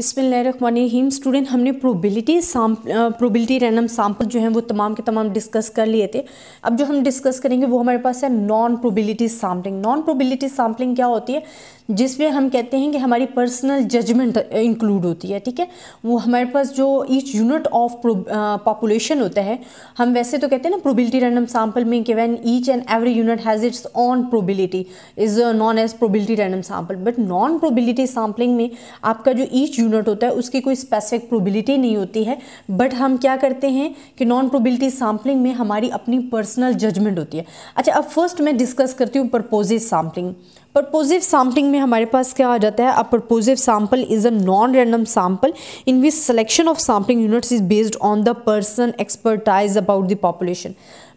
बिस्मिल्लाहिर्रहमानिर्रहीम। स्टूडेंट, हमने probability random sample जो हैं वो तमाम के तमाम डिस्कस कर लिए थे। अब जो हम डिस्कस करेंगे वो हमारे पास है non probability sampling. Non probability sampling क्या होती है? जिसमें हम कहते हैं कि हमारी पर्सनल जजमेंट इंक्लूड होती है। ठीक है, वो हमारे पास जो ईच यूनिट ऑफ पॉपुलेशन होता है, हम वैसे तो कहते हैं ना प्रोबेबिलिटी रैंडम सैंपल में कि when each and every unit has its own probability is known as probability random sample. But non probability sampling में आपका जो ईच यूनिट होता है उसकी कोई स्पेसिफिक प्रोबेबिलिटी नहीं होती है। बट हम क्या करते हैं कि नॉन प्रोबेबिलिटी सैंपलिंग में हमारी अपनी पर्सनल जजमेंट होती है। अच्छा, अब फर्स्ट मैं डिस्कस करती हूँ परपोजिव सैंपलिंग। परपोजिव सैंपलिंग में हमारे पास क्या आ जाता है? A purposive sample is a non random sample in which selection of sampling units is based on the person expertise about the population.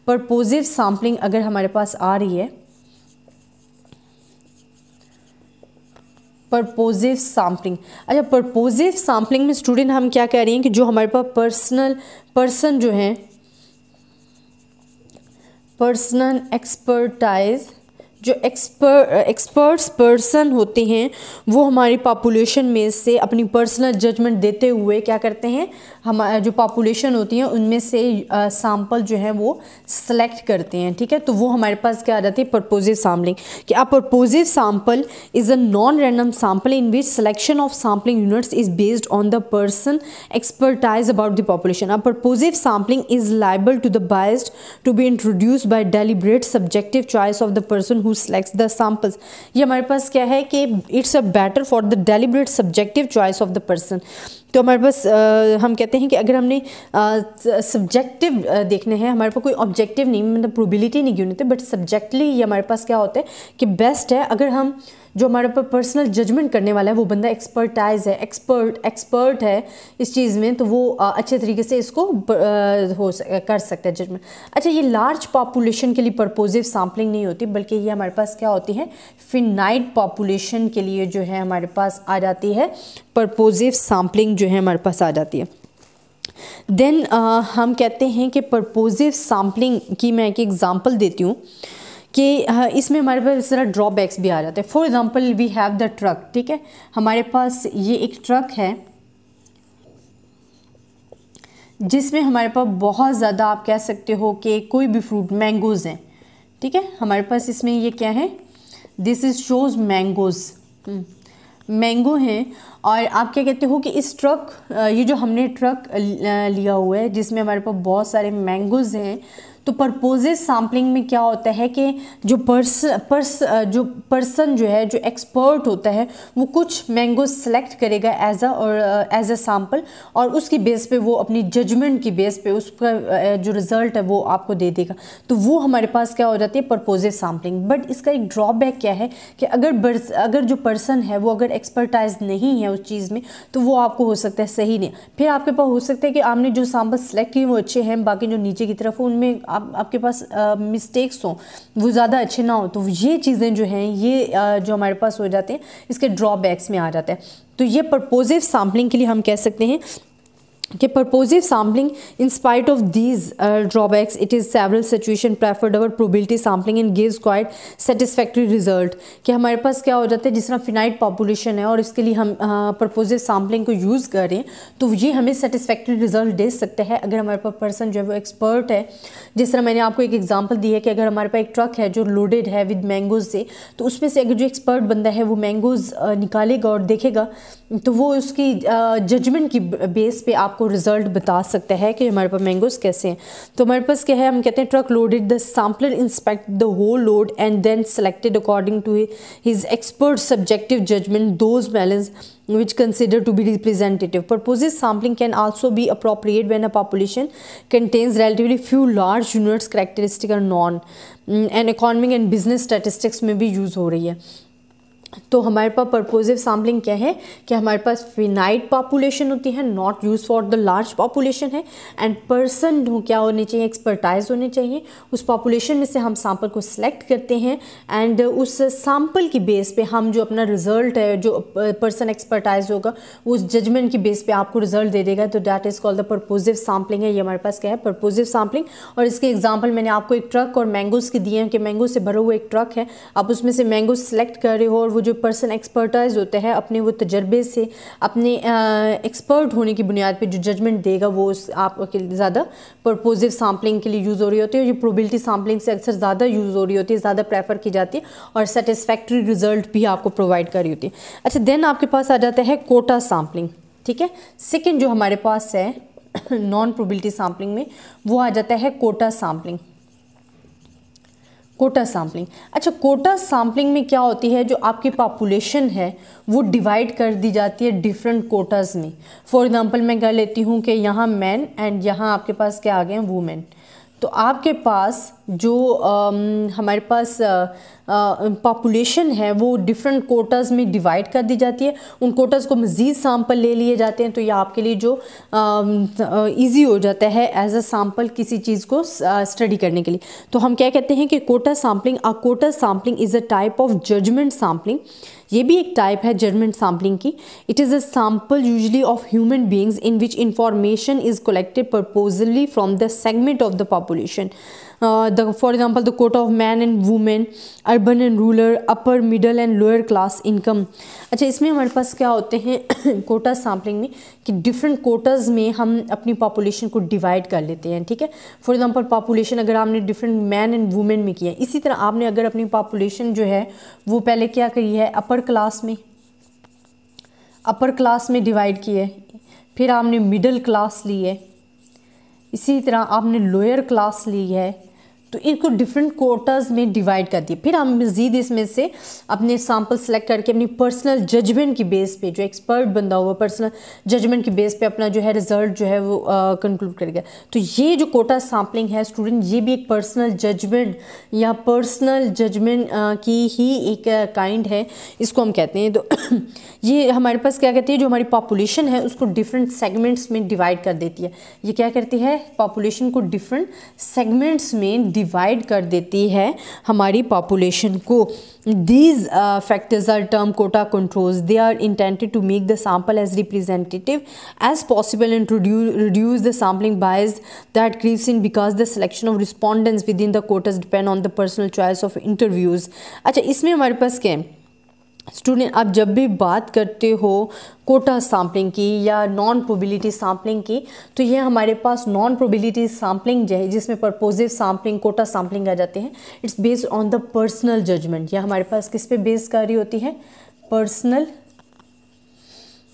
Purposive sampling अगर हमारे पास आ रही है, परपोजिव सैंपलिंग, अच्छा परपोजिव सैंपलिंग में स्टूडेंट हम क्या कह रहे हैं कि जो हमारे पास पर्सन जो है, पर्सनल एक्सपर्टाइज, जो एक्सपर्ट्स पर्सन होते हैं वो हमारी पॉपुलेशन में से अपनी पर्सनल जजमेंट देते हुए क्या करते हैं, हमारा जो पॉपुलेशन होती है उनमें से सैंपल जो है वो सेलेक्ट करते हैं। ठीक है, तो वो हमारे पास क्या आ जाती है? Purposive sampling. कि a purposive sample is a non random sample in which selection of sampling units is based on the person expertise about the population. A purposive sampling is liable to the biased to be introduced by deliberate subjective choice of the person who selects the samples। ये हमारे पास क्या है कि it's a better for the deliberate subjective choice of the person। तो हमारे पास हम कहते हैं कि अगर हमने सब्जेक्टिव देखने हैं, हमारे पास कोई ऑब्जेक्टिव नहीं, मतलब प्रोबेबिलिटी नहीं गिनी होती, बट सब्जेक्टली ये हमारे पास क्या होता है कि बेस्ट है अगर हम जो हमारे पर पर्सनल जजमेंट करने वाला है वो बंदा एक्सपर्टाइज है, एक्सपर्ट है इस चीज़ में, तो वो अच्छे तरीके से इसको कर सकता है जजमेंट। अच्छा, ये लार्ज पॉपुलेशन के लिए परपोजिव सैंपलिंग नहीं होती, बल्कि ये हमारे पास क्या होती है, फिनाइट पॉपुलेशन के लिए जो है हमारे पास आ जाती है परपोजिव सैंपलिंग जो है हमारे पास आ जाती है। देन हम कहते हैं कि परपोजिव सैंपलिंग की मैं एक एग्जांपल देती हूँ कि इसमें हमारे पास इस तरह ड्रॉबैक्स भी आ जाते हैं। For example we have the truck. ठीक है, हमारे पास ये एक ट्रक है जिसमें हमारे पास बहुत ज़्यादा, आप कह सकते हो कि कोई भी फ्रूट, मैंगोज़ हैं। ठीक है, हमारे पास इसमें ये क्या है, this is shows mangoes, mango हैं। और आप क्या कहते हो कि इस ट्रक, ये जो हमने ट्रक लिया हुआ है जिसमें हमारे पास बहुत सारे मैंगोज़ हैं, तो परपोजिव सैंपलिंग में क्या होता है कि जो पर्सन जो है, जो एक्सपर्ट होता है, वो कुछ मैंगो सेलेक्ट करेगा एज अ सैंपल, और उसकी बेस पे वो अपनी जजमेंट की बेस पे उसका जो रिज़ल्ट है वो आपको दे देगा। तो वो हमारे पास क्या हो जाती है, परपोजिव सैंपलिंग। बट इसका एक ड्रॉबैक क्या है कि अगर जो पर्सन है वो अगर एक्सपर्टाइज नहीं है उस चीज़ में, तो वो आपको हो सकता है सही नहीं। फिर आपके पास हो सकता है कि आपने जो सैंपल सेलेक्ट किए वो अच्छे हैं, बाकी जो नीचे की तरफ उनमें आपके पास मिस्टेक्स हों, वो ज़्यादा अच्छे ना हो। तो ये चीज़ें जो हैं ये जो हमारे पास हो जाते हैं, इसके ड्रॉबैक्स में आ जाता है। तो ये परपोजिव सैंपलिंग के लिए हम कह सकते हैं कि purposive sampling in spite of these drawbacks it is several situation preferred over probability sampling and gives quite satisfactory result. कि हमारे पास क्या हो जाता है, जिस तरह फिनाइट पॉपुलेशन है और इसके लिए हम परपोजिव सैम्पलिंग को यूज़ करें तो ये हमें सेटिस्फैक्टरी रिजल्ट दे सकता है अगर हमारे पास पर्सन जो है वो एक्सपर्ट है। जिस तरह मैंने आपको एक एग्जाम्पल दी है कि अगर हमारे पास एक ट्रक है जो लोडेड है विद मैंगोज़ से, तो उसमें से अगर जो एक्सपर्ट बंदा है वो मैंगोज़ निकालेगा और देखेगा, तो वो उसकी जजमेंट की बेस पे आपको रिजल्ट बता सकता है कि हमारे पास मैंगोज़ कैसे हैं। तो हमारे पास क्या है, हम कहते हैं truck loaded, the sampler inspect the whole load and then selected according to his expert subjective judgement those melons which consider to be representative. Purposive sampling can also be appropriate when a population contains relatively few large units characteristic are known and economic and business statistics में भी use हो रही है। तो हमारे पास परपोजिव sampling क्या है कि हमारे पास फिनाइट पॉपुलेशन होती है, not use for the large population है, एंड पर्सन क्या होने चाहिए, एक्सपर्टाइज होने चाहिए। उस पॉपुलेशन में से हम सैंपल को सिलेक्ट करते हैं एंड उस सैंपल की बेस पे हम जो अपना रिजल्ट है, जो पर्सन एक्सपर्टाइज होगा वो उस जजमेंट की बेस पे आपको रिजल्ट दे देगा। तो that is called the purposive sampling है। ये हमारे पास क्या है, परपोजिव सैम्पलिंग। और इसके एग्जाम्पल मैंने आपको एक ट्रक और मैंगोज़ के दिए हैं कि मैंगो से भरा हुआ एक ट्रक है, आप उसमें से मैंगो सेलेक्ट कर रहे हो और वो जो पर्सन एक्सपर्टाइज होता है अपने वो तजर्बे से, अपने एक्सपर्ट होने की बुनियाद पे जो जजमेंट देगा वो आपके ज़्यादा पर्पोजिव सैम्पलिंग के लिए यूज़ हो रही होती है। ये प्रोबेबिलिटी सैम्पलिंग से अक्सर ज़्यादा यूज़ हो रही होती है, ज़्यादा प्रेफर की जाती है और सेटिस्फैक्ट्री रिजल्ट भी आपको प्रोवाइड कर रही होती है। अच्छा, देन आपके पास आ जाता है कोटा सैम्पलिंग। ठीक है, सेकेंड जो हमारे पास है नॉन प्रोबेबिलिटी सैम्पलिंग में वो आ जाता है कोटा सैम्पलिंग। कोटा सैम्पलिंग, अच्छा कोटा सैम्पलिंग में क्या होती है, जो आपकी पॉपुलेशन है वो डिवाइड कर दी जाती है डिफरेंट कोटाज में। फॉर एग्जांपल मैं कह लेती हूँ कि यहाँ मैन एंड यहाँ आपके पास क्या आ गए हैं, वुमेन। तो आपके पास जो हमारे पास पॉपुलेशन है वो डिफरेंट कोटाज में डिवाइड कर दी जाती है। उन कोटाज को मज़ीद सैंपल ले लिए जाते हैं, तो ये आपके लिए जो इजी हो जाता है एज अ सैंपल किसी चीज़ को स्टडी करने के लिए। तो हम क्या कहते हैं कि quota sampling, a quota sampling is a type of judgement sampling. ये भी एक टाइप है जजमेंट सैम्पलिंग की। It is a sample usually of human beings in which information is collected purposely from the segment of the population. For example the quota of man and women, urban and rural, upper middle and lower class income. अच्छा, इसमें हमारे पास क्या होते हैं Kota sampling में कि different Kota's में हम अपनी पॉपुलेशन को डिवाइड कर लेते हैं। ठीक है, फॉर एग्जांपल पॉपुलेशन अगर आपने डिफरेंट मैन एंड वुमेन में किया है, इसी तरह आपने अगर अपनी पॉपुलेशन जो है वो पहले क्या करी है, अपर क्लास में डिवाइड की है, फिर आपने मिडिल क्लास ली है, इसी तरह आपने लोअर क्लास ली है, तो इनको डिफरेंट कोटाज में डिवाइड कर दिए। फिर हम मज़ीद इसमें से अपने सैम्पल सेलेक्ट करके अपनी पर्सनल जजमेंट की बेस पे, जो एक्सपर्ट बंदा हुआ पर्सनल जजमेंट की बेस पे अपना जो है रिजल्ट जो है वो कंक्लूड करेगा। तो ये जो कोटा सैम्पलिंग है स्टूडेंट, ये भी एक पर्सनल जजमेंट की ही एक काइंड है, इसको हम कहते हैं। तो ये हमारे पास क्या कहती है, जो हमारी पॉपुलेशन है उसको डिफरेंट सेगमेंट्स में डिवाइड कर देती है। ये क्या करती है, पॉपुलेशन को डिफरेंट सेगमेंट्स में डिवाइड कर देती है हमारी पॉपुलेशन को। These factors are termed quota controls. They are intended to make the sample as representative as possible and to reduce the sampling bias that creeps in because the selection of respondents within the quotas depend on the personal choice of interviews. अच्छा, इसमें हमारे पास क्या है student, आप जब भी बात करते हो कोटा सैम्पलिंग की या नॉन प्रोबेबिलिटी सैम्पलिंग की, तो ये हमारे पास नॉन प्रोबेबिलिटी सैम्पलिंग जो है जिसमें पर्पोजिव सैम्पलिंग, कोटा सैम्पलिंग आ जाते हैं, it's based on the personal judgement. या हमारे पास किस पे बेस कर रही होती है, पर्सनल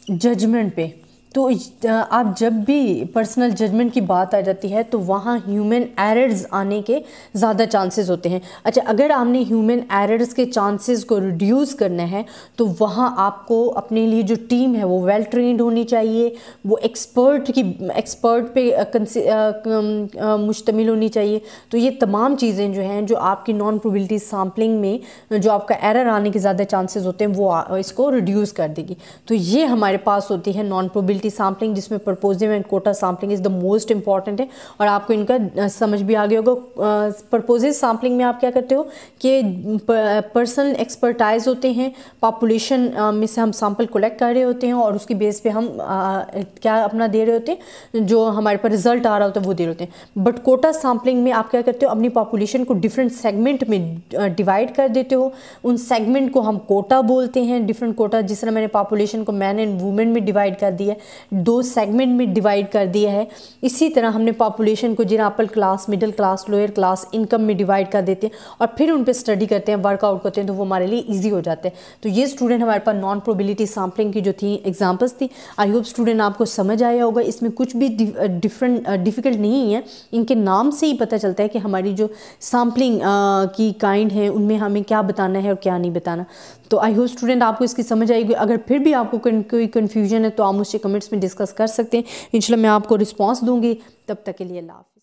जजमेंट पे। तो आप जब भी पर्सनल जजमेंट की बात आ जाती है तो वहाँ ह्यूमन एरर्स आने के ज़्यादा चांसेस होते हैं। अच्छा, अगर आपने ह्यूमन एरर्स के चांसेस को रिड्यूस करना है तो वहाँ आपको अपने लिए जो टीम है वो वेल ट्रेंड होनी चाहिए, वो एक्सपर्ट पे मुश्तमिल होनी चाहिए। तो ये तमाम चीज़ें जो हैं, जो आपकी नॉन प्रोबेबिलिटी सैम्पलिंग में जो आपका एरर आने के ज़्यादा चांसेस होते हैं वो इसको रिड्यूस कर देगी। तो ये हमारे पास होती है नॉन प्रोबेबिलिटी सैम्पलिंग, जिसमें purposive and quota sampling is the most important है। और आपको इनका समझ भी आ गया होगा। पर्पोजिव सैम्पलिंग में आप क्या करते हो कि पर्सनल एक्सपर्टाइज होते हैं, पॉपुलेशन में से हम सैम्पल कलेक्ट कर रहे होते हैं और उसकी बेस पे हम क्या अपना दे रहे होते हैं, जो हमारे पर रिजल्ट आ रहा होता है वो दे रहे होते हैं। बट कोटा सैम्पलिंग में आप क्या करते हो, अपनी पॉपुलेशन को डिफरेंट सेगमेंट में डिवाइड कर देते हो। उन सेगमेंट को हम कोटा बोलते हैं, डिफरेंट कोटा। जिस तरह मैंने पॉपुलेशन को मैन एंड वुमेन में डिवाइड कर दिया है, 2 सेगमेंट में डिवाइड कर दिया है, इसी तरह हमने पॉपुलेशन को जिन्हें upper class, middle class, lower class income में डिवाइड कर देते हैं और फिर उन पे स्टडी करते हैं, वर्कआउट करते हैं, तो वो हमारे लिए इजी हो जाते हैं। तो ये स्टूडेंट हमारे पास नॉन प्रोबेबिलिटी सैम्पलिंग की जो थी एग्जांपल्स थी। आई होप स्टूडेंट आपको समझ आया होगा। इसमें कुछ भी डिफ़िकल्ट नहीं है, इनके नाम से ही पता चलता है कि हमारी जो सैम्पलिंग की काइंड है उनमें हमें क्या बताना है और क्या नहीं बताना। तो आई होप स्टूडेंट आपको इसकी समझ आएगी। अगर फिर भी आपको कोई कन्फ्यूजन है तो आप मुझसे कमेंट्स में डिस्कस कर सकते हैं। इंशाल्लाह मैं आपको रिस्पॉन्स दूंगी। तब तक के लिए अल्लाह हाफ़िज़।